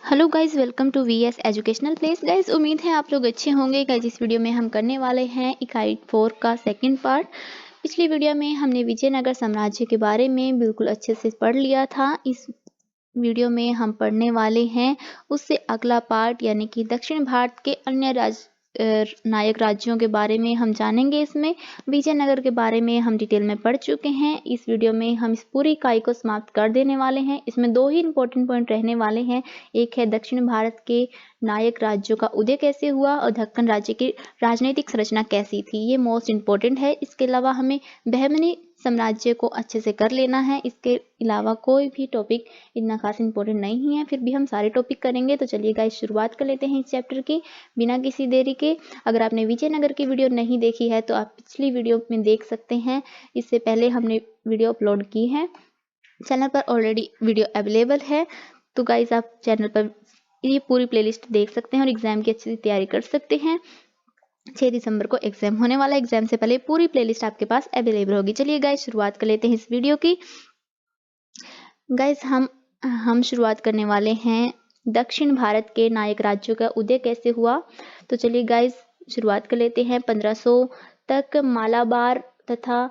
Hello guys, welcome to VS educational place. Guys, उम्मीद है आप लोग अच्छे होंगे। गाइज, इस वीडियो में हम करने वाले हैं इकाई 4 का सेकंड पार्ट। पिछली वीडियो में हमने विजयनगर साम्राज्य के बारे में बिल्कुल अच्छे से पढ़ लिया था। इस वीडियो में हम पढ़ने वाले हैं उससे अगला पार्ट, यानी कि दक्षिण भारत के अन्य नायक राज्यों के बारे में हम जानेंगे। इसमें विजयनगर के बारे में हम डिटेल में पढ़ चुके हैं। इस वीडियो में हम इस पूरी इकाई को समाप्त कर देने वाले हैं। इसमें दो ही इंपॉर्टेंट पॉइंट रहने वाले हैं। एक है दक्षिण भारत के नायक राज्यों का उदय कैसे हुआ और दक्कन राज्य की राजनीतिक संरचना कैसी थी, ये मोस्ट इंपॉर्टेंट है। इसके अलावा हमें बहमनी साम्राज्य को अच्छे से कर लेना है। इसके अलावा कोई भी टॉपिक इतना खास इंपॉर्टेंट नहीं है, फिर भी हम सारे टॉपिक करेंगे। तो चलिए गाइस, शुरुआत कर लेते हैं इस चैप्टर की बिना किसी देरी के। अगर आपने विजयनगर की वीडियो नहीं देखी है तो आप पिछली वीडियो में देख सकते हैं। इससे पहले हमने वीडियो अपलोड की है, चैनल पर ऑलरेडी वीडियो अवेलेबल है। तो गाइस, आप चैनल पर ये पूरी प्लेलिस्ट देख सकते हैं और एग्जाम की अच्छी तैयारी कर सकते हैं। 6 दिसंबर को एग्जाम होने वाला है। एग्जाम से पहले पूरी प्लेलिस्ट आपके पास अवेलेबल होगी। चलिए गाइस, शुरुआत कर लेते हैं इस वीडियो की। गाइस, हम शुरुआत करने वाले हैं दक्षिण भारत के नायक राज्यों का उदय कैसे हुआ। तो चलिए गाइस, शुरुआत कर लेते हैं। 1500 तक मालाबार तथा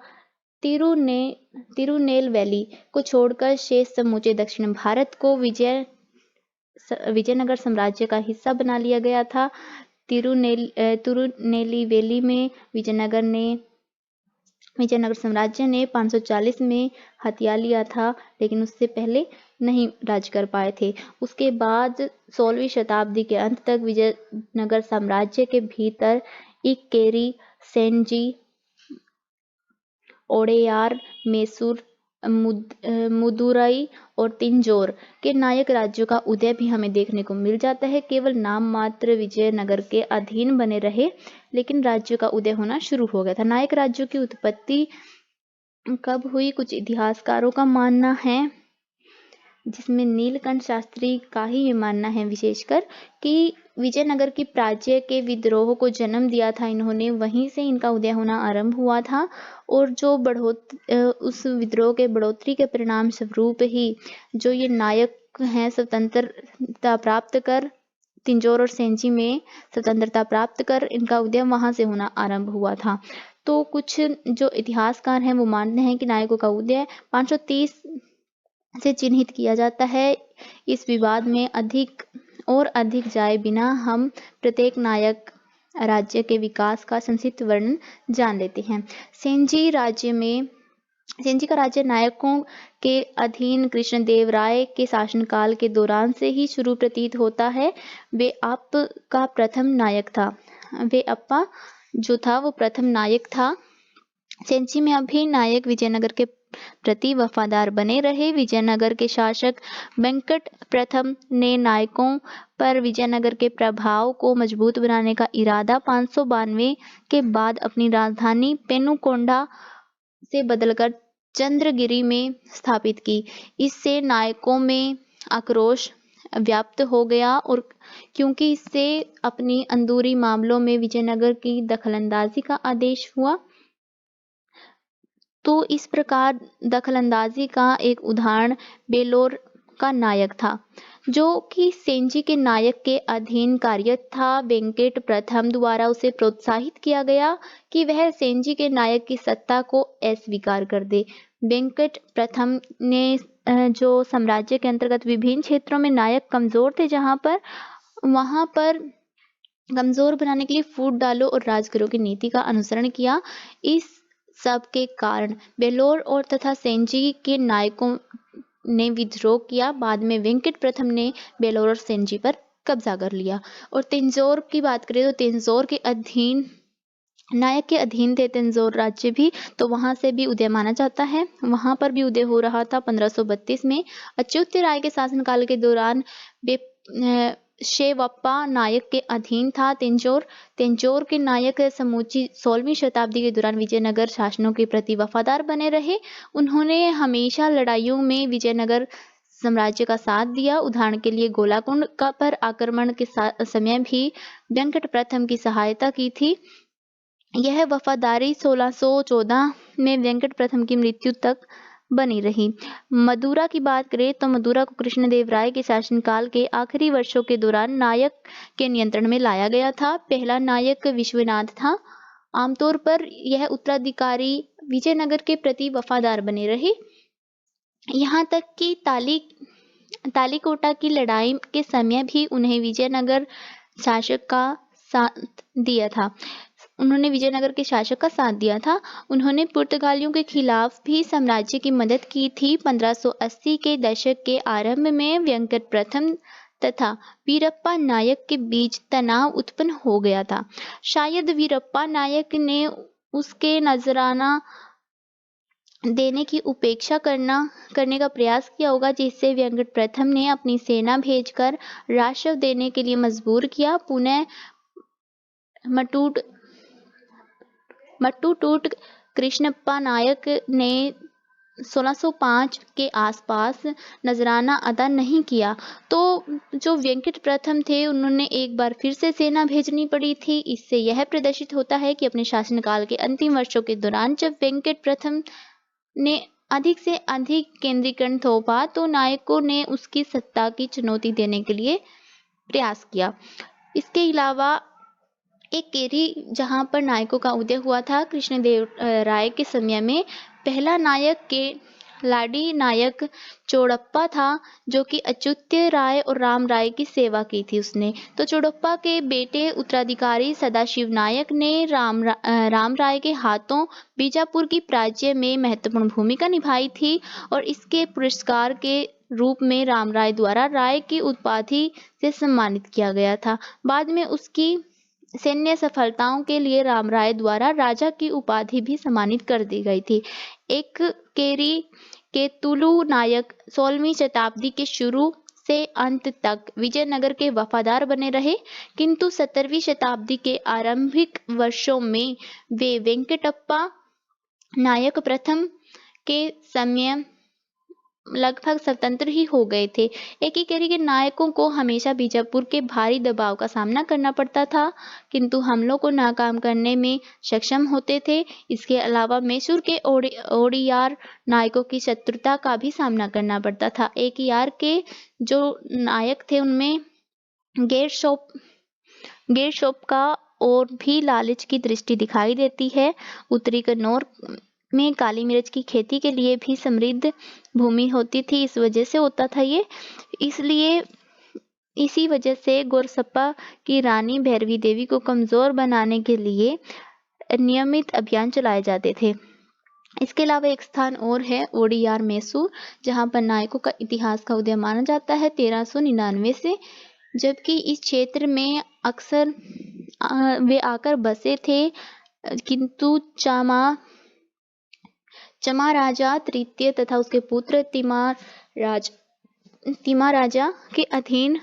तिरुनेलवेली को छोड़कर शेष समूचे दक्षिण भारत को विजयनगर साम्राज्य का हिस्सा बना लिया गया था। तिरुनेलीवेली में विजयनगर साम्राज्य ने 540 में हथिया लिया था, लेकिन उससे पहले नहीं राज कर पाए थे। उसके बाद 16वीं शताब्दी के अंत तक विजयनगर साम्राज्य के भीतर इक्केरी, सेंजी, ओडेयार, मैसूर, मुदुरई और तिंजोर के नायक राज्यों का उदय भी हमें देखने को मिल जाता है। केवल नाम मात्र विजयनगर के अधीन बने रहे, लेकिन राज्यों का उदय होना शुरू हो गया था। नायक राज्यों की उत्पत्ति कब हुई? कुछ इतिहासकारों का मानना है, जिसमें नीलकंठ शास्त्री का ही ये मानना है विशेषकर, कि विजयनगर की प्राच्य के विद्रोह को जन्म दिया था इन्होंने, वहीं से इनका उदय होना आरंभ हुआ था। और जो उस विद्रोह के बढ़ोतरी के परिणाम स्वरूप ही जो ये नायक हैं स्वतंत्रता प्राप्त कर, तिंजोर और सेंची में स्वतंत्रता प्राप्त कर, इनका उदय वहां से होना आरंभ हुआ था। तो कुछ जो इतिहासकार हैं वो मानते हैं कि नायकों का उदय 530 से चिन्हित किया जाता है। इस विवाद में अधिक जाए बिना हम प्रत्येक नायक राज्य के विकास का संक्षिप्त वर्णन जान लेते हैं। सेंजी का राज्य नायकों के अधीन कृष्णदेवराय के शासनकाल के दौरान से ही शुरू प्रतीत होता है। वेअप्पा प्रथम नायक था। सेंची में अभी नायक विजयनगर के प्रति वफादार बने रहे। विजयनगर के शासक वेंकट प्रथम ने नायकों पर विजयनगर के प्रभाव को मजबूत बनाने का इरादा 592 के बाद अपनी राजधानी पेनुकोंडा से बदलकर चंद्रगिरी में स्थापित की। इससे नायकों में आक्रोश व्याप्त हो गया, और क्योंकि इससे अपनी अंदरूनी मामलों में विजयनगर की दखलंदाजी का आदेश हुआ। तो इस प्रकार दखलंदाजी का एक उदाहरण बेलोर का नायक था, जो कि सेंजी के नायक के अधीन कार्यरत था। वेंकट प्रथम द्वारा उसे प्रोत्साहित किया गया कि वह सेंजी के नायक की सत्ता को अस्वीकार कर दे। वेंकट प्रथम ने जो साम्राज्य के अंतर्गत विभिन्न क्षेत्रों में नायक कमजोर थे, वहां पर कमजोर बनाने के लिए फूट डालो और राज करो की नीति का अनुसरण किया। इस सब के कारण बेलोर और तथा सेंजी के नायकों ने विद्रोह किया। बाद में वेंकट प्रथम ने बेलोर और सेंजी पर कब्जा कर लिया। और तिंजोर की बात करें तो तिंजोर के नायक के अधीन थे तिंजोर राज्य भी, तो वहां से भी उदय माना जाता है। वहां पर भी उदय हो रहा था 1532 में। अच्युत राय के शासनकाल के दौरान शेवप्पा नायक के अधीन था तिंजोर के नायक समूची 16वीं शताब्दी के दौरान विजयनगर शासनों के प्रति वफादार बने रहे। उन्होंने हमेशा लड़ाइयों में विजयनगर साम्राज्य का साथ दिया। उदाहरण के लिए गोलाकुंड पर आक्रमण के समय भी वेंकट प्रथम की सहायता की थी। यह वफादारी 1614 में वेंकट प्रथम की मृत्यु तक बनी रही। मदुरा की बात करें तो मदुरा को कृष्णदेवराय के शासनकाल के आखिरी वर्षों के दौरान नायक के नियंत्रण में लाया गया था। पहला नायक विश्वनाथ था। आमतौर पर यह उत्तराधिकारी विजयनगर के प्रति वफादार बने रहे, यहाँ तक कि तालीकोटा की लड़ाई के समय भी उन्हें विजयनगर शासक का साथ दिया था। उन्होंने विजयनगर के शासक का साथ दिया था। उन्होंने पुर्तगालियों के खिलाफ भी साम्राज्य की मदद की थी। 1580 के दशक के आरंभ में वेंकट प्रथम तथा वीरप्पा नायक के बीच तनाव उत्पन्न हो गया था। शायद वीरप्पा नायक ने उसके नजराना देने की उपेक्षा करने का प्रयास किया होगा, जिससे वेंकट प्रथम ने अपनी सेना भेजकर राजस्व देने के लिए मजबूर किया। पुनः मट्टूटूट कृष्णप्पा नायक ने 1605 के आसपास नजराना अदा नहीं किया, तो जो वेंकट प्रथम थे उन्होंने एक बार फिर से सेना भेजनी पड़ी थी। इससे यह प्रदर्शित होता है कि अपने शासनकाल के अंतिम वर्षों के दौरान जब वेंकट प्रथम ने अधिक से अधिक केंद्रीकरण थोपा तो नायकों ने उसकी सत्ता की चुनौती देने के लिए प्रयास किया। इसके अलावा एक केरी जहां पर नायकों का उदय हुआ था कृष्णदेव राय के समय में, पहला नायक के लाडी नायक चोड़प्पा था, जो कि अच्युत्य राय और राम राय की सेवा की थी उसने। तो चोड़प्पा के बेटे उत्तराधिकारी सदाशिव नायक ने राम राय के हाथों बीजापुर की प्राच्य में महत्वपूर्ण भूमिका निभाई थी और इसके पुरस्कार के रूप में राम राय द्वारा राय की उपाधि से सम्मानित किया गया था। बाद में उसकी सैन्य सफलताओं के लिए राम राय द्वारा राजा की उपाधि भी सम्मानित कर दी गई थी। एक केरी के तुलु नायक 16वीं शताब्दी के शुरू से अंत तक विजयनगर के वफादार बने रहे, किंतु 17वीं शताब्दी के आरंभिक वर्षों में वे वेंकटप्पा नायक प्रथम के समय लगभग स्वतंत्र ही हो गए थे। एक ही केरी के नायकों को हमेशा बीजापुर के भारी दबाव का सामना करना पड़ता था, किंतु हमलों को नाकाम करने में सक्षम होते थे। इसके अलावा मैसूर के ओडियार नायकों की शत्रुता का भी सामना करना पड़ता था। एक यार के जो नायक थे उनमें गेरशॉप का और भी लालच की दृष्टि दिखाई देती है। उत्तरी कन्नौर में काली मिर्च की खेती के लिए भी समृद्ध भूमि होती थी, इस वजह से होता था ये। इसी वजह से गोरसप्पा की रानी भैरवी देवी को कमजोर बनाने के लिए नियमित अभियान चलाए जाते थे। इसके अलावा एक स्थान और है ओडियार मैसूर, जहां पर नायकों का इतिहास का उदय माना जाता है 1399 से, जबकि इस क्षेत्र में अक्सर वे आकर बसे थे, किंतु चमा राजा तृतीय तथा उसके पुत्र तिमा राजा के अधीन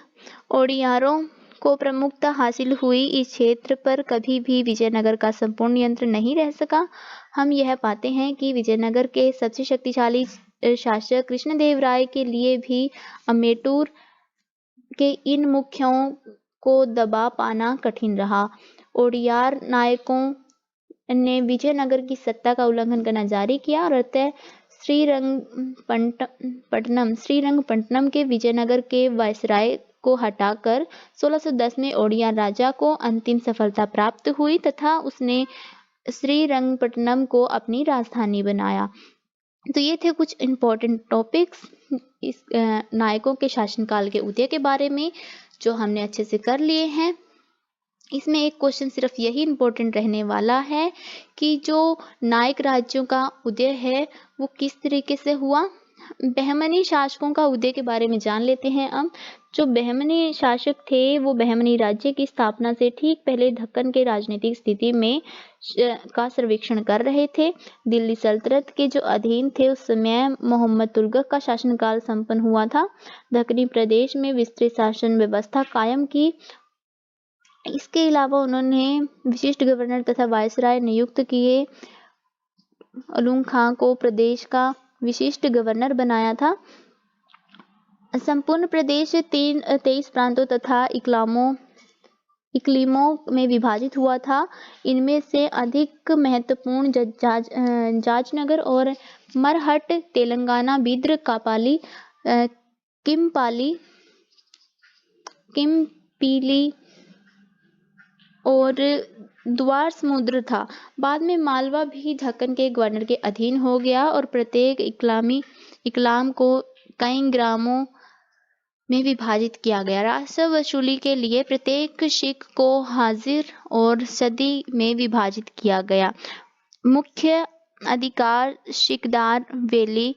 ओडियारों को प्रमुखता हासिल हुई। इस क्षेत्र पर कभी भी विजयनगर का संपूर्ण नियंत्रण नहीं रह सका। हम यह पाते हैं कि विजयनगर के सबसे शक्तिशाली शासक कृष्णदेवराय के लिए भी अमेटूर के इन मुखियों को दबा पाना कठिन रहा। ओडियार नायकों ने विजयनगर की सत्ता का उल्लंघन करना जारी किया और अतः श्रीरंगपट्टनम के विजयनगर के वायसराय को हटाकर 1610 में ओडियार राजा को अंतिम सफलता प्राप्त हुई तथा उसने श्रीरंगपट्टनम को अपनी राजधानी बनाया। तो ये थे कुछ इम्पोर्टेंट टॉपिक्स इस नायकों के शासनकाल के उदय के बारे में, जो हमने अच्छे से कर लिए हैं। इसमें एक क्वेश्चन सिर्फ यही इम्पोर्टेंट रहने वाला है कि जो नायक राज्यों का उदय है वो किस तरीके से हुआ। बहमनी शासकों का उदय के बारे में जान लेते हैं। अब जो बहमनी शासक थे वो बहमनी राज्य की स्थापना से ठीक पहले दक्कन के राजनीतिक स्थिति में का सर्वेक्षण कर रहे थे। दिल्ली सल्तनत के जो अधीन थे उस समय मोहम्मद तुगलक का शासनकाल संपन्न हुआ था। दक्कनी प्रदेश में विस्तृत शासन व्यवस्था कायम की। इसके अलावा उन्होंने विशिष्ट गवर्नर तथा वायसराय नियुक्त किए। उलुग खां को प्रदेश का विशिष्ट गवर्नर बनाया था। संपूर्ण प्रदेश 23 प्रांतों तथा इकलामों इकलीमों में विभाजित हुआ था। इनमें से अधिक महत्वपूर्ण जाजनगर और मरहट तेलंगाना, बिद्र, कापाली, किम्पीली और द्वार समुद्र था। बाद में मालवा भी दक्कन के गवर्नर के अधीन हो गया और प्रत्येक इकलाम को कई ग्रामों में विभाजित किया गया। राजस्व वसूली के लिए प्रत्येक शिक को हाजिर और सदी में विभाजित किया गया। मुख्य अधिकार शिकदार वैली,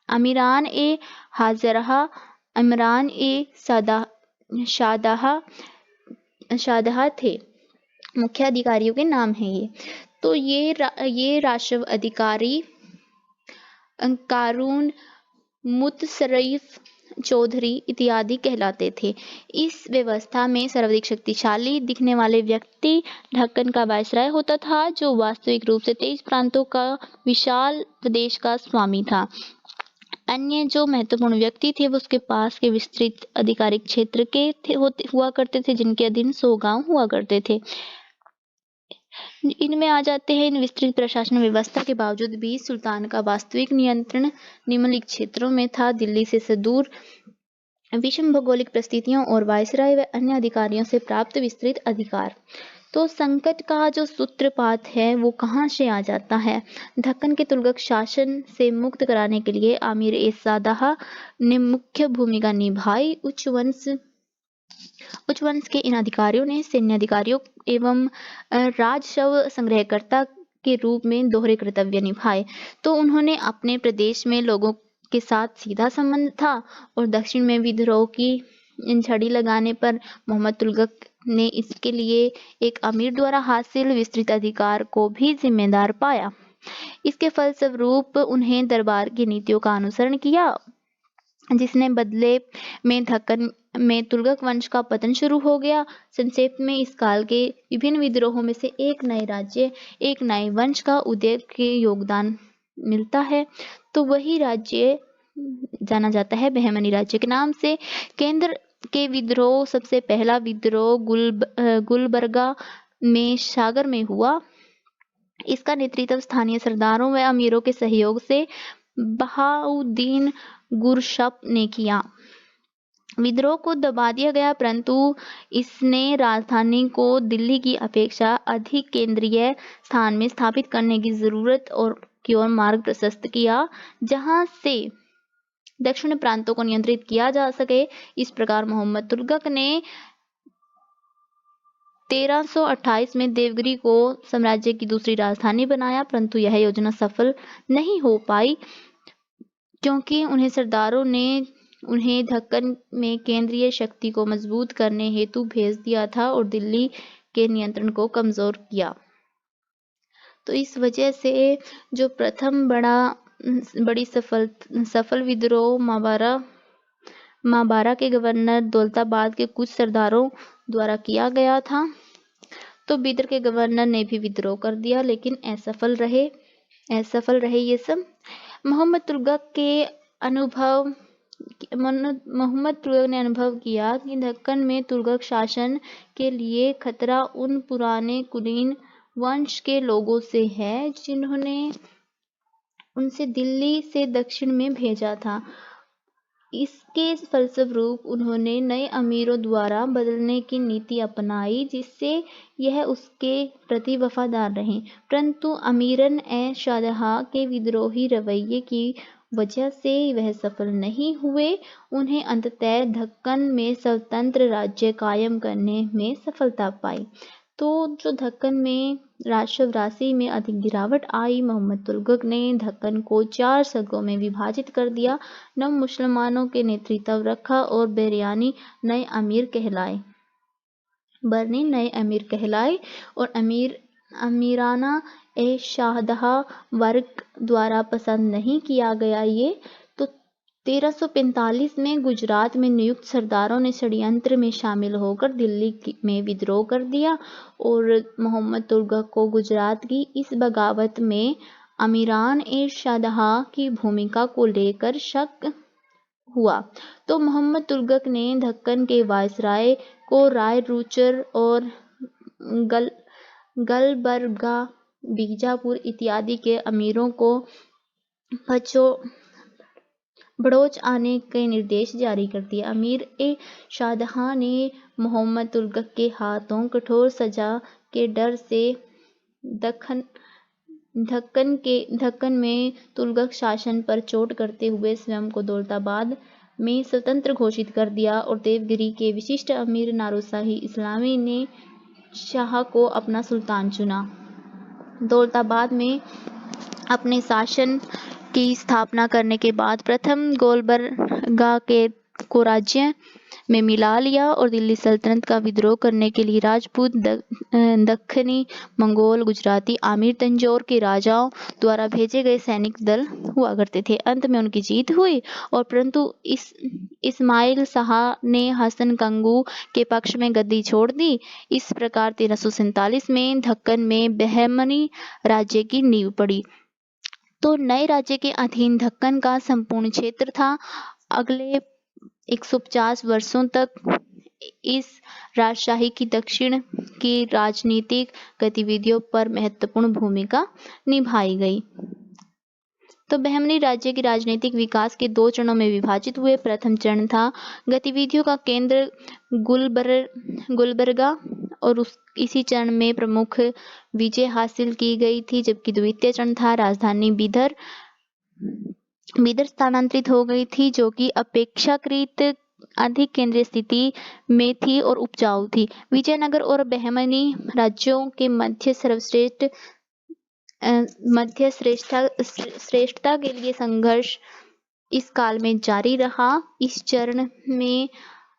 अमीरान ए हाजरहा, अमरान ए शादाहा थे। मुख्य अधिकारियों के नाम हैं ये। तो ये राजस्व अधिकारी कारून, मुतसरिफ, चौधरी इत्यादि कहलाते थे। इस व्यवस्था में सर्वाधिक शक्तिशाली दिखने वाले व्यक्ति दक्कन का वायसराय होता था, जो वास्तविक रूप से 23 प्रांतों का विशाल प्रदेश का स्वामी था। अन्य जो महत्वपूर्ण व्यक्ति थे वो उसके पास के विस्तृत आधिकारिक क्षेत्र के हुआ करते थे, जिनके अधीन 100 गांव हुआ करते थे। इनमें आ जाते हैं। इन विस्तृत प्रशासन व्यवस्था के बावजूद भी सुल्तान का वास्तविक नियंत्रण निम्नलिखित क्षेत्रों में था। दिल्ली से सुदूर, विषम भौगोलिक परिस्थितियों और वायसराय व अन्य अधिकारियों से प्राप्त विस्तृत अधिकार। तो संकट का जो सूत्रपात है वो कहाँ से आ जाता है? दक्कन के तुगलक शासन से मुक्त कराने के लिए आमिर ए सादाह ने मुख्य भूमिका निभाई। उच्च वंश के इन अधिकारियों ने सैन्य अधिकारियों एवं राजस्व संग्रहकर्ता के रूप में दोहरे कर्तव्य निभाए। तो उन्होंने अपने प्रदेश में लोगों के साथ सीधा संबंध था और दक्षिण में विद्रोह की छड़ी लगाने पर मोहम्मद तुगलक ने इसके लिए एक अमीर द्वारा हासिल विस्तृत अधिकार को भी जिम्मेदार पाया। इसके फलस्वरूप उन्हें दरबार की नीतियों का अनुसरण किया, जिसने बदले में दक्कन में तुगलक वंश का पतन शुरू हो गया। संक्षेप में इस काल के विभिन्न विद्रोहों में से एक नए राज्य, एक नए वंश का उदय के योगदान मिलता है। तो वही राज्य जाना जाता है बहमनी राज्य के नाम से। केंद्र के विद्रोह, सबसे पहला विद्रोह गुलबर्गा में सागर में हुआ। इसका नेतृत्व स्थानीय सरदारों व अमीरों के सहयोग से बहाउद्दीन गुरशप ने किया। विद्रोह को दबा दिया गया, परंतु इसने राजधानी को दिल्ली की अपेक्षा अधिक केंद्रीय स्थान में स्थापित करने की जरूरत की ओर मार्ग प्रशस्त किया, जहां से दक्षिण प्रांतों को नियंत्रित किया जा सके। इस प्रकार मोहम्मद तुगलक ने 1328 में देवगिरी को साम्राज्य की दूसरी राजधानी बनाया, परंतु यह योजना सफल नहीं हो पाई, क्योंकि सरदारों ने उन्हें दक्कन में केंद्रीय शक्ति को मजबूत करने हेतु भेज दिया था और दिल्ली के नियंत्रण को कमजोर किया। तो इस वजह से जो प्रथम बड़ी सफल विद्रोह माबारा के गवर्नर दौलताबाद के कुछ सरदारों द्वारा किया गया था। तो बिदर के गवर्नर ने भी विद्रोह कर दिया, लेकिन असफल रहे ये सब। मोहम्मद तुगलक ने अनुभव किया कि दक्कन में तुगलक शासन के लिए खतरा उन पुराने कुलीन वंश के लोगों से है, जिन्होंने उनसे दिल्ली से दक्षिण में भेजा था। इसके फलस्वरूप उन्होंने नए अमीरों द्वारा बदलने की नीति अपनाई, जिससे यह उसके प्रति वफादार रहे। परंतु अमीरन ए शादाह के विद्रोही रवैये की वजह से वह सफल नहीं हुए। उन्हें अंततः दक्कन में स्वतंत्र राज्य कायम करने में सफलता पाई। तो जो दक्कन में राजस्व राशि में अधिक गिरावट आई, मोहम्मद तुगलक ने दक्कन को 4 सर्गों में विभाजित कर दिया। नव मुसलमानों के नेतृत्व रखा और बरनी नए अमीर कहलाए और अमीराना ए शादाह वर्ग द्वारा पसंद नहीं किया गया ये। तो 1345 में गुजरात में नियुक्त सरदारों ने षड्यंत्र में शामिल होकर दिल्ली में विद्रोह कर दिया और मोहम्मद तुगलक को गुजरात की इस बगावत में अमीरान ए शादाह की भूमिका को लेकर शक हुआ। तो मोहम्मद तुगलक ने दक्कन के वायसराय को राय रुचर और गलबर्गा, बीजापुर इत्यादि के अमीरों को बड़ोच आने के निर्देश जारी कर दिए। अमीर-ए-शाहजहां ने मोहम्मद तुगलक के हाथों कठोर सजा के डर से दक्कन में तुगलक शासन पर चोट करते हुए स्वयं को दौलताबाद में स्वतंत्र घोषित कर दिया और देवगिरी के विशिष्ट अमीर नारुशाही इस्लामी ने शाह को अपना सुल्तान चुना। दौलताबाद में अपने शासन की स्थापना करने के बाद प्रथम गोलबर्गा को राज्य में मिला लिया और दिल्ली सल्तनत का विद्रोह करने के लिए राजपूत, दक्खनी, मंगोल, गुजराती, आमिर, तंजौर के राजाओं द्वारा भेजे गए सैनिक दल हुआ करते थे। अंत में उनकी जीत हुई और परंतु इस्माइल शाह ने हसन कंगू के पक्ष में गद्दी छोड़ दी। इस प्रकार 1347 में दक्कन में बहमनी राज्य की नींव पड़ी। तो नए राज्य के अधीन दक्कन का संपूर्ण क्षेत्र था। अगले 150 वर्षों तक इस राजशाही की दक्षिण की राजनीतिक गतिविधियों पर महत्वपूर्ण भूमिका निभाई गई। तो बहमनी राज्य के राजनीतिक विकास के 2 चरणों में विभाजित हुए। प्रथम चरण था गतिविधियों का केंद्र गुलबर्गा और इसी चरण में प्रमुख विजय हासिल की गई थी, जबकि द्वितीय चरण था राजधानी बिदर स्थानांतरित हो गई थी, जो कि अपेक्षाकृत अधिक केंद्रीय स्थिति में थी और उपजाऊ थी। विजयनगर और बहमनी राज्यों के मध्य श्रेष्ठता के लिए संघर्ष इस काल में जारी रहा। इस चरण में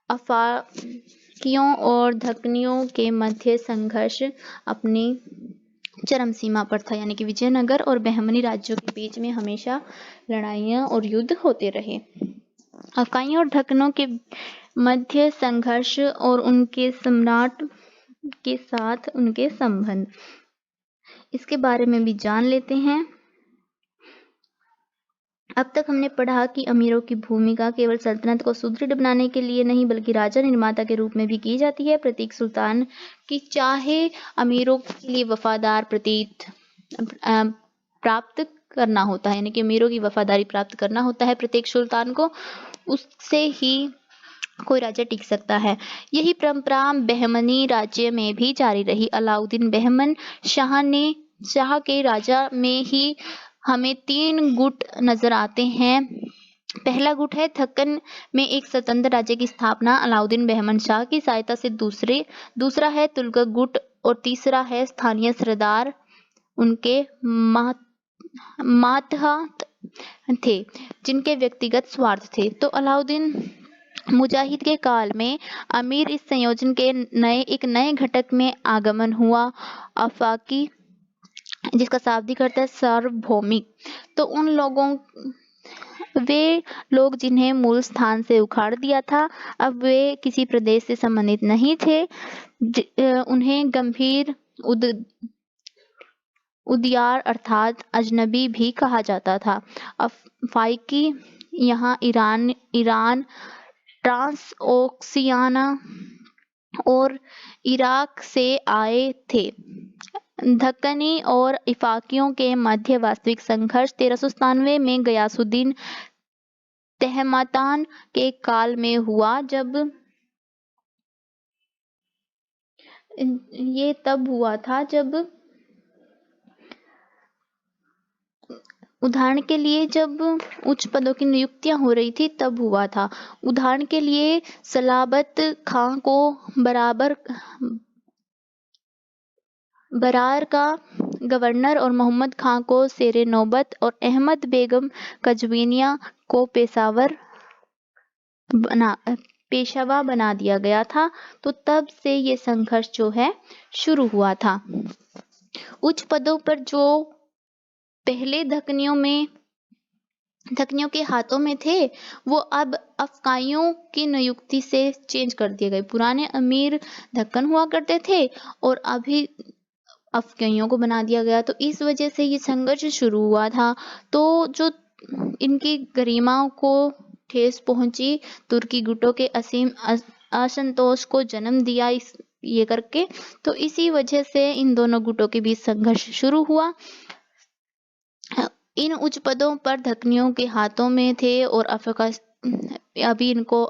अफाकियों और दक्कनियों के मध्य संघर्ष अपनी चरम सीमा पर था, यानी कि विजयनगर और बहमनी राज्यों के बीच में हमेशा लड़ाइयाँ और युद्ध होते रहे। अफगानियों और दक्कनों के मध्य संघर्ष और उनके सम्राट के साथ उनके संबंध, इसके बारे में भी जान लेते हैं। अब तक हमने पढ़ा कि अमीरों की भूमिका केवल सल्तनत को सुदृढ़ बनाने के लिए नहीं बल्कि राजा निर्माता के रूप में भी की जाती है। प्रत्येक सुल्तान की चाहे अमीरों के लिए वफादार प्राप्त करना होता है, यानी कि अमीरों की वफादारी प्राप्त करना होता है प्रत्येक सुल्तान को, उससे ही कोई राज्य टिक सकता है। यही परंपरा बहमनी राज्य में भी जारी रही। अलाउद्दीन बहमन शाह के राजा में ही हमें 3 गुट नजर आते हैं। पहला गुट है दक्कन में एक स्वतंत्र राज्य की स्थापना अलाउद्दीन बहमन शाह की सहायता से, दूसरा है तुगलक गुट और तीसरा है स्थानीय सरदार उनके मातहत थे जिनके व्यक्तिगत स्वार्थ थे। तो अलाउद्दीन मुजाहिद के काल में अमीर इस संयोजन के एक नए घटक में आगमन हुआ, अफाकी, जिसका शाब्दिक अर्थ है सार्वभौमिक। तो वे लोग जिन्हें मूल स्थान से उखाड़ दिया था, अब वे किसी प्रदेश से संबंधित नहीं थे। उन्हें गंभीर उदियार अर्थात अजनबी भी कहा जाता था। अफाकी यहाँ ईरान, ट्रांसओक्सियाना और इराक से आए थे। दक्कनी और इफाकियों के मध्य वास्तविक संघर्ष 1397 में गयासुद्दीन तहमातान के काल में हुआ, तब हुआ था जब उदाहरण के लिए जब उच्च पदों की नियुक्तियां हो रही थी, तब हुआ था। उदाहरण के लिए सलाबत खां को बरार का गवर्नर और मोहम्मद खां को शेरे नौबत और अहमद बेगम कजवीनिया को पेशवा बना दिया गया था। तो तब से ये संघर्ष जो है शुरू हुआ था। उच्च पदों पर जो पहले दक्कनियों के हाथों में थे, वो अब अफगानियों की नियुक्ति से चेंज कर दिए गए। पुराने अमीर दक्कन हुआ करते थे और अभी अफगानियों को बना दिया गया। तो इस वजह से ये संघर्ष शुरू हुआ था। तो जो इनकी गरिमाओं को ठेस पहुंची। तुर्की गुटों के असीम असंतोष को जन्म दिया ये करके। तो इसी वजह से इन दोनों गुटों के बीच संघर्ष शुरू हुआ। इन उच्च पदों पर धकनियों के हाथों में थे और अभी इनको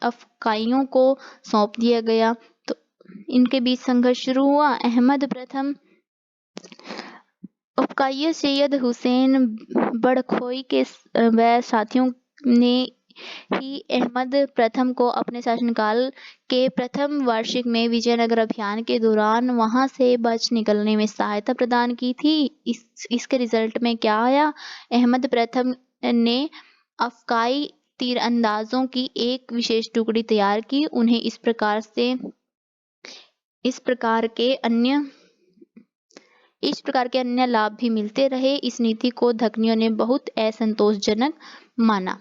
अफगाइयों को सौंप दिया गया। तो इनके बीच संघर्ष शुरू हुआ। अहमद प्रथम अफगाई सैयद हुसैन बड़खोई के व साथियों ने ही अहमद प्रथम को अपने शासनकाल के प्रथम वार्षिक में विजयनगर अभियान के दौरान वहां से बच निकलने में सहायता प्रदान की थी। इसके रिजल्ट में क्या आया? अहमद प्रथम ने अफगाई तीरंदाजों की एक विशेष टुकड़ी तैयार की। उन्हें इस प्रकार के अन्य लाभ भी मिलते रहे। इस नीति को धकनियों ने बहुत असंतोषजनक माना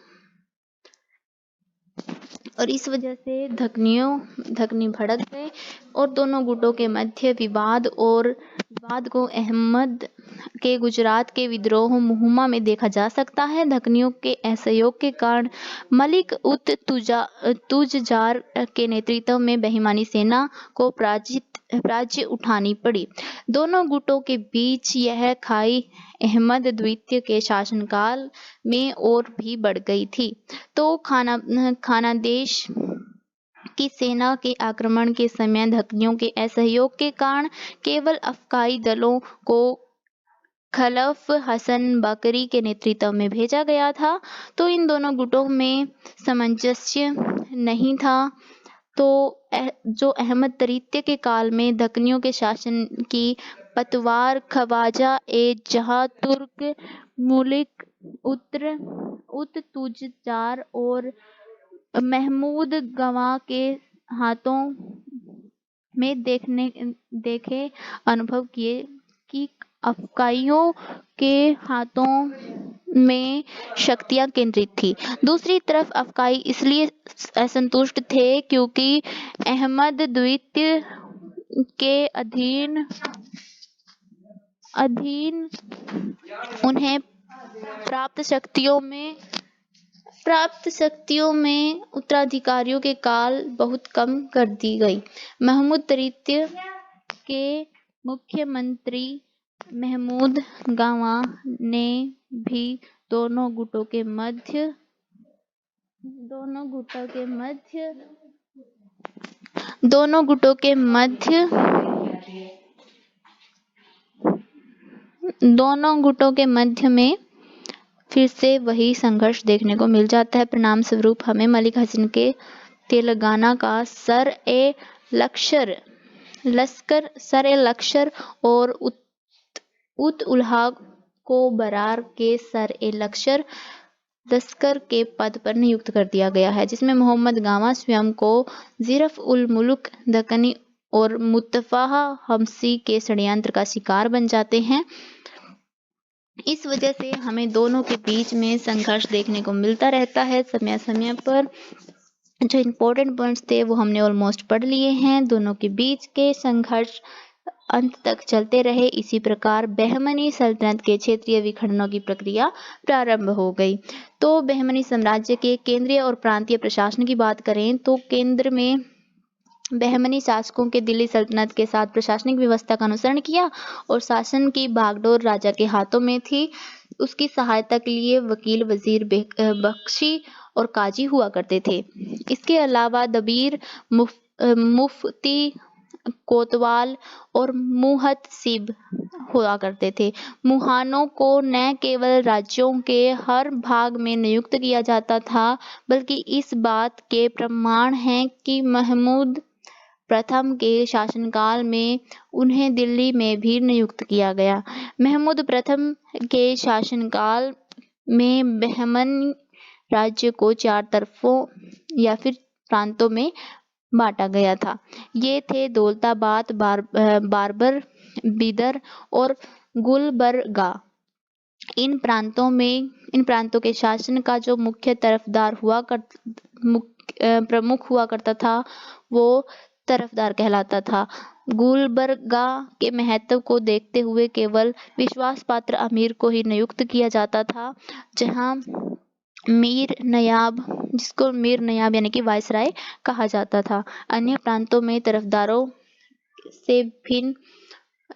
और इस वजह से धकनी भड़क गए और दोनों गुटों के मध्य विवाद को अहमद के गुजरात के विद्रोह मुहिमा में देखा जा सकता है। धकनियों के असहयोग के कारण मलिक उत तुजार के नेतृत्व में बेईमानी सेना को पराजय उठानी पड़ी। दोनों गुटों के बीच यह खाई अहमद द्वितीय के शासनकाल में और भी बढ़ गई थी। तो खानादेश की सेना के आक्रमण के समय धकनियों के असहयोग के कारण केवल अफगाई दलों को खलफ हसन बकरी के नेतृत्व में भेजा गया था। तो इन दोनों गुटों में सामंजस्य नहीं था। तो जो अहमद तृतीय के काल में धकनियों के शासन की पतवार ख्वाजा ए जहां तुर्क मुलिक उत तुजार और महमूद गवा के हाथों में देखे अनुभव किए कि अफगाइयों के हाथों में शक्तियां केंद्रित थी। दूसरी तरफ अफगाई इसलिए असंतुष्ट थे क्योंकि अहमद द्वितीय के अधीन उन्हें प्राप्त शक्तियों में उत्तराधिकारियों के काल बहुत कम कर दी गई। महमूद तृतीय के मुख्यमंत्री महमूद गावा ने भी दोनों गुटों के मध्य में फिर से वही संघर्ष देखने को मिल जाता है। परिणाम स्वरूप हमें मलिक हसन के तेलंगाना का सर ए लश्कर और उत उल्हा को बरार के सर ए लश्कर के पद पर नियुक्त कर दिया गया है, जिसमें मोहम्मद गावा स्वयं को जिरफ उल मुल्क दक्कनी और मुस्तफा हमसी के षड्यंत्र का शिकार बन जाते हैं। इस वजह से हमें दोनों के बीच में संघर्ष देखने को मिलता रहता है। समय समय पर जो इम्पोर्टेंट पॉइंट्स थे वो हमने ऑलमोस्ट पढ़ लिए हैं। दोनों के बीच के संघर्ष अंत तक चलते रहे। इसी प्रकार बहमनी सल्तनत के क्षेत्रीय विखंडनों की प्रक्रिया प्रारंभ हो गई। तो बहमनी साम्राज्य के केंद्रीय और प्रांतीय प्रशासन की बात करें तो केंद्र में बहमनी शासकों के दिल्ली सल्तनत के साथ प्रशासनिक व्यवस्था का अनुसरण किया और शासन की बागडोर राजा के हाथों में थी। उसकी सहायता के लिए वकील, वजीर, बख्शी और काजी हुआ करते थे। इसके अलावा दबीर, मुफ्ती, कोतवाल और मुहतसिब हुआ करते थे। मुहानों को न केवल राज्यों के हर भाग में नियुक्त किया जाता था, बल्कि इस बात के प्रमाण हैं कि महमूद प्रथम के शासनकाल में उन्हें दिल्ली में भी नियुक्त किया गया। महमूद प्रथम के शासनकाल में बहमन राज्य को 4 तरफों या फिर प्रांतों में बांटा गया था। ये थे दौलताबाद, बाबर, बिदर और गुलबर्गा। इन प्रांतों के शासन का जो प्रमुख हुआ करता था वो तरफदार कहलाता था। गुलबर्गा के महत्व को देखते हुए केवल विश्वास पात्र अमीर को ही नियुक्त किया जाता था, जहां मीर नयाब, जिसको मीर नयाब यानी कि वायसराय कहा जाता था, अन्य प्रांतों में तरफदारों से भिन्न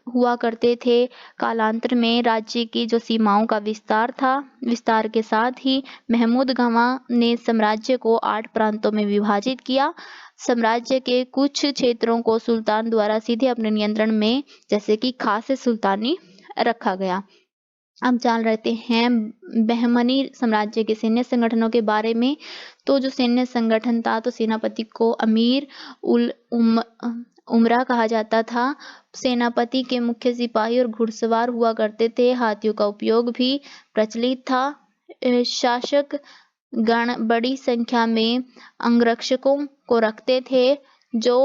हुआ करते थे। कालांतर में राज्य की जो सीमाओं का विस्तार के साथ ही महमूद गवाह ने साम्राज्य को 8 प्रांतों में विभाजित किया। साम्राज्य के कुछ क्षेत्रों को सुल्तान द्वारा सीधे अपने नियंत्रण में, जैसे कि खास सुल्तानी, रखा गया। अब जान लेते हैं बहमनी साम्राज्य के सैन्य संगठनों के बारे में। तो जो सैन्य संगठन था, तो सेनापति को अमीर उल उमरा कहा जाता था। सेनापति के मुख्य सिपाही और घुड़सवार हुआ करते थे। हाथियों का उपयोग भी प्रचलित था। शासक गण बड़ी संख्या में अंगरक्षकों को रखते थे, जो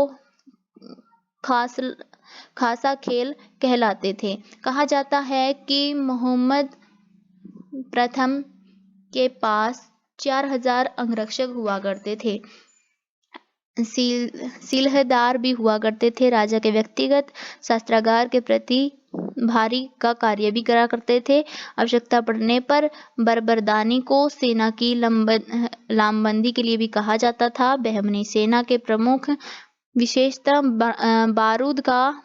खासा खेल कहलाते थे। कहा जाता है कि मोहम्मद प्रथम के पास 4000 अंगरक्षक हुआ करते थे। सीलहदार भी हुआ करते थे। राजा के व्यक्तिगत शस्त्रागार के प्रति भारी का कार्य भी करा करते थे। आवश्यकता पड़ने पर बरबरदानी को सेना की लामबंदी के लिए भी कहा जाता था। बहमनी सेना के प्रमुख विशेषतः बारूद का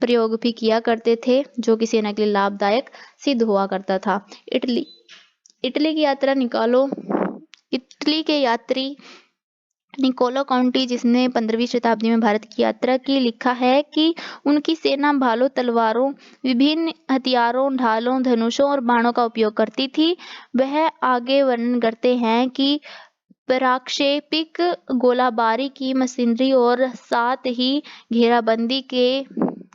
प्रयोग भी किया करते थे, जो कि सेना के लिए लाभदायक सिद्ध हुआ करता था। इटली की यात्रा इटली के यात्री निकोलो काउंटी, जिसने 15वीं शताब्दी में भारत की यात्रा की, लिखा है कि उनकी सेना भालों, तलवारों, विभिन्न हथियारों, ढालों, धनुषों और बाणों का उपयोग करती थी। वह आगे वर्णन करते हैं कि प्रक्षेपिक गोलाबारी की मशीनरी और साथ ही घेराबंदी के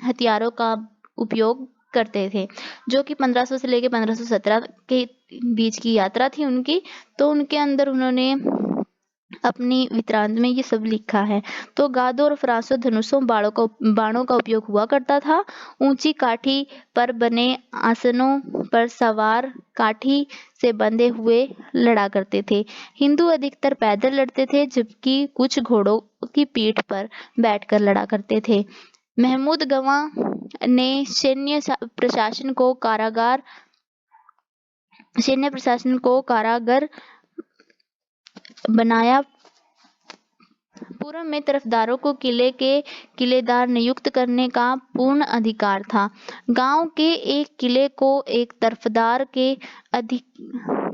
हथियारों का उपयोग करते थे, जो कि 1500 से लेकर 1517 के बीच की यात्रा थी उनकी। तो उनके अंदर उन्होंने अपनी वृत्तांत में ये सब लिखा है। तो गादों और फरासों, धनुषों, बाणों का उपयोग हुआ करता था। ऊंची काठी पर बने आसनों पर सवार काठी से बंधे हुए लड़ा करते थे। हिंदू अधिकतर पैदल लड़ते थे, जबकि कुछ घोड़ों की पीठ पर बैठकर लड़ा करते थे। महमूद गवाह ने सैन्य प्रशासन को कारागर बनाया। पूर्व में तरफदारों को किले के किलेदार नियुक्त करने का पूर्ण अधिकार था। गांव के एक किले को एक तरफदार के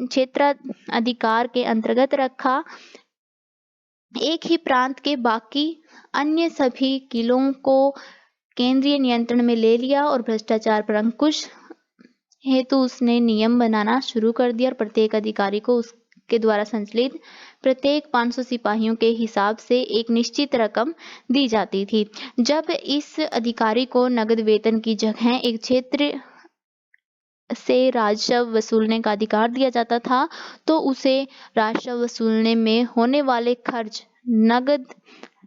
क्षेत्राधिकार के अंतर्गत रखा। एक ही प्रांत के बाकी अन्य सभी किलों को केंद्रीय नियंत्रण में ले लिया और भ्रष्टाचार पर अंकुश हेतु उसने नियम बनाना शुरू कर दिया और प्रत्येक अधिकारी को उसके द्वारा संचालित प्रत्येक 500 सिपाहियों के हिसाब से एक निश्चित रकम दी जाती थी। जब इस अधिकारी को नगद वेतन की जगह एक क्षेत्र से राजस्व वसूलने का अधिकार दिया जाता था, तो उसे राजस्व वसूलने में होने वाले खर्च नगद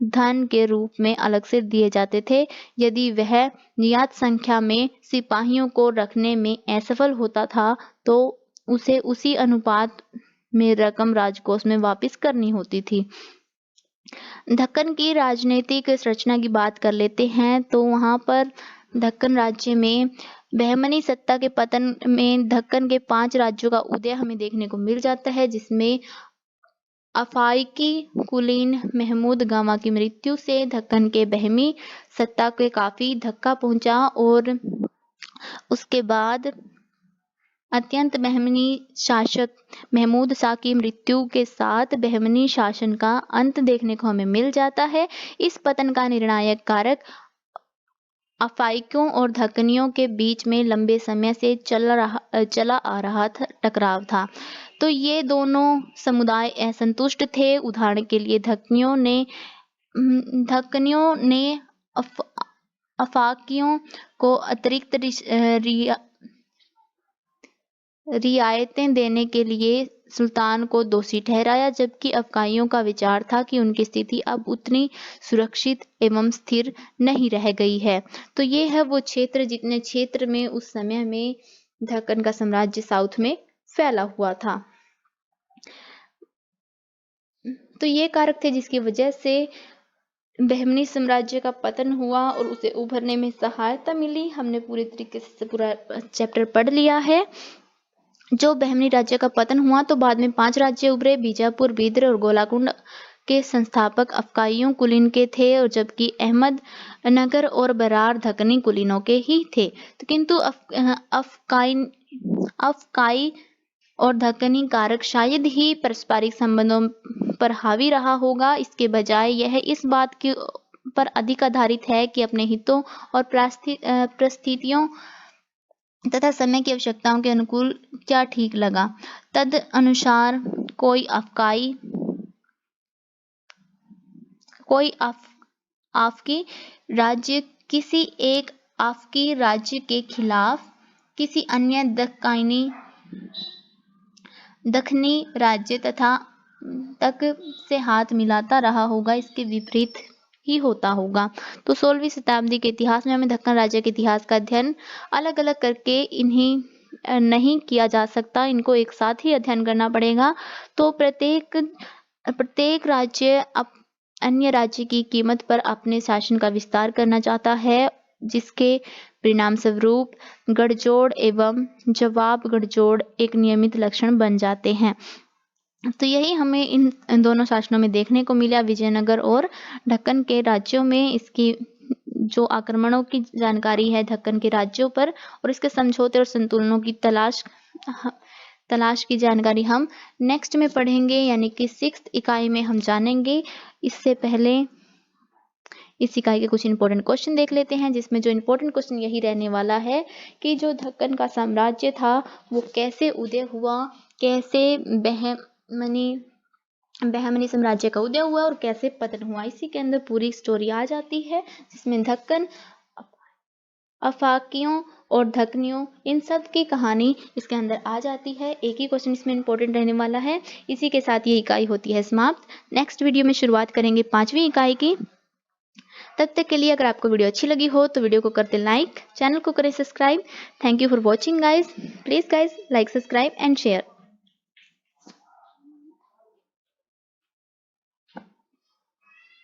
धन के रूप में अलग से दिए जाते थे। यदि वह नियत संख्या में सिपाहियों को रखने में असफल होता था, तो उसे उसी अनुपात में रकम राजकोष में वापस करनी होती थी। दक्कन की राजनीतिक संरचना की बात कर लेते हैं। तो वहां पर दक्कन राज्य में बहमनी सत्ता के पतन में दक्कन के 5 राज्यों का उदय हमें देखने को मिल जाता है, जिसमें अफाकी कुलीन महमूद गवाह की मृत्यु से दक्कन के बहमी सत्ता के काफी धक्का पहुंचा और उसके बाद अत्यंत बहमनी शासक महमूद शाह की मृत्यु के साथ बहमनी शासन का अंत देखने को हमें मिल जाता है। इस पतन का निर्णायक कारक अफाकियों और दक्कनियों के बीच में लंबे समय से चला आ रहा टकराव था। तो ये दोनों समुदाय असंतुष्ट थे। उदाहरण के लिए दक्कनियों ने अफाकियों को अतिरिक्त रियायतें देने के लिए सुल्तान को दोषी ठहराया, जबकि अफगानियों का विचार था कि उनकी स्थिति अब उतनी सुरक्षित एवं स्थिर नहीं रह गई है। तो ये है वो क्षेत्र जितने क्षेत्र में उस समय में दक्कन का साम्राज्य साउथ में फैला हुआ था। तो ये कारक थे जिसकी वजह से बहमनी साम्राज्य का पतन हुआ और उसे उभरने में सहायता मिली। हमने पूरी तरीके से पूरा चैप्टर पढ़ लिया है। जो बहमनी राज्य का पतन हुआ तो बाद में 5 राज्य उभरे। बीजापुर, बीदर और गोलाकुंड के संस्थापक अफकाइयों कुलीन के थे, और जबकि अहमदनगर और बरार दक्कनी कुलीनों के ही थे। तो किंतु अफकाई और दक्कनी कारक शायद ही पारस्परिक संबंधों पर हावी रहा होगा। इसके बजाय यह इस बात की पर अधिक आधारित है कि अपने हितों और परिस्थितियों तथा समय की आवश्यकताओं के अनुकूल क्या ठीक लगा, तद अनुसार कोई आफ्की राज्य किसी एक आफ्की राज्य के खिलाफ किसी अन्य दक्खनी राज्य तक से हाथ मिलाता रहा होगा। इसके विपरीत ही होता होगा। तो 16वीं शताब्दी के इतिहास में हमें दक्कन राज्य के इतिहास का अध्ययन अलग अलग करके इन्हीं नहीं किया जा सकता, इनको एक साथ ही अध्ययन करना पड़ेगा। तो प्रत्येक राज्य अन्य राज्य की कीमत पर अपने शासन का विस्तार करना चाहता है, जिसके परिणाम स्वरूप गठजोड़ एवं जवाब गठजोड़ एक नियमित लक्षण बन जाते हैं। तो यही हमें इन दोनों शासनों में देखने को मिला, विजयनगर और दक्कन के राज्यों में। इसकी जो आक्रमणों की जानकारी है दक्कन के राज्यों पर और इसके समझौते और संतुलनों की तलाश की जानकारी हम नेक्स्ट में पढ़ेंगे, यानी कि 6th इकाई में हम जानेंगे। इससे पहले इस इकाई के कुछ इंपॉर्टेंट क्वेश्चन देख लेते हैं, जिसमें जो इंपॉर्टेंट क्वेश्चन यही रहने वाला है कि जो दक्कन का साम्राज्य था वो कैसे उदय हुआ, कैसे बहमनी साम्राज्य का उदय हुआ और कैसे पतन हुआ। इसी के अंदर पूरी स्टोरी आ जाती है, जिसमें दक्कन, अफाकियों और दक्कनियों इन सब की कहानी इसके अंदर आ जाती है। एक ही क्वेश्चन इसमें इंपॉर्टेंट रहने वाला है। इसी के साथ ये इकाई होती है समाप्त। नेक्स्ट वीडियो में शुरुआत करेंगे 5वीं इकाई की। तब तक के लिए अगर आपको वीडियो अच्छी लगी हो तो वीडियो को करते लाइक, चैनल को करें subscribe. Thank you for watching guys. Please guys like, subscribe and share.